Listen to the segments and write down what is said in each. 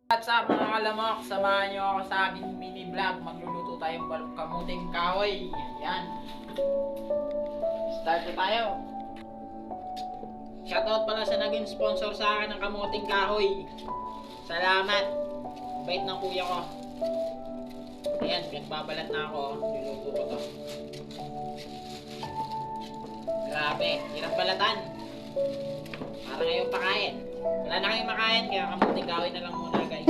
What's up mga kalamok? Samahan nyo ako sa aking mini vlog. Magluluto tayong kamuting kahoy. Yan. Start na tayo. Shoutout pala sa naging sponsor sa akin ng kamuting kahoy. Salamat. Bait ng kuya ko. Ayan, nagbabalat na ako. Luluto ko to. Grabe, hirap balatan. Para ngayong pakain. Wala na kayong makain, kaya kamuting kahoy na lang muna guys.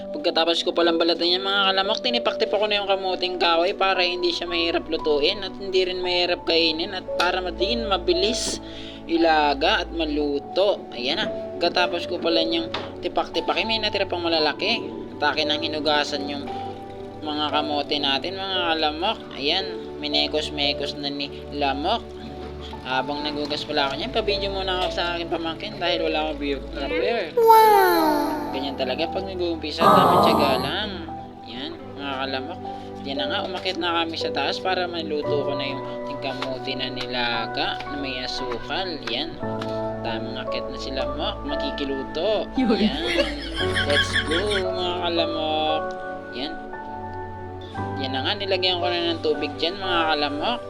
Pagkatapos ko palang balatan yan mga kalamok, tinipak-tip ako na yung kamuting kahoy para hindi siya mahirap lutuin at hindi rin mahirap kainin at para din mabilis ilaga at maluto. Ayan na. Pagkatapos ko pala yung tipak-tipak, may natira pang malalaki. At akin ang hinugasan yung mga kamote natin mga kalamok. Ayan, minekos-mekos na ni lamok. Habang nagugas pala ako niyan, pa-video muna ako sa aking pamangkin dahil wala akong video prepare. Wow! Ganyan talaga pag nag-uumpisa, tamang tiyaga lang. Yan, mga kalamok. Yan na nga, umakit na kami sa taas para maluto ko na yung tingkamuti na nilaga na may asukal. Yan, tamang akit na sila mok, makikiluto. Yan, let's go mga kalamok. Yan. Yan na nga, nilagyan ko na ng tubig dyan mga kalamok.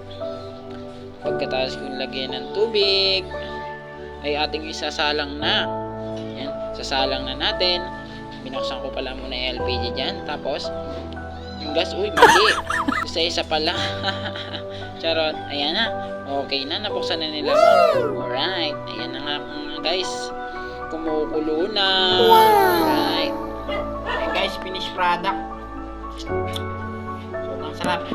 Pagkatapos kong lagyan ng tubig ay ating isasalang na. Yan, sasalang na natin. Binuksan ko pala muna yung LPG dyan. Tapos yung gas, uy mali, isa-isa pala. Charot, ayan na. Okay na, nabuksan na nila mo. Alright, ayan na nga guys, kumukulo na. Alright, ayan guys, finished product. Sobrang sarap.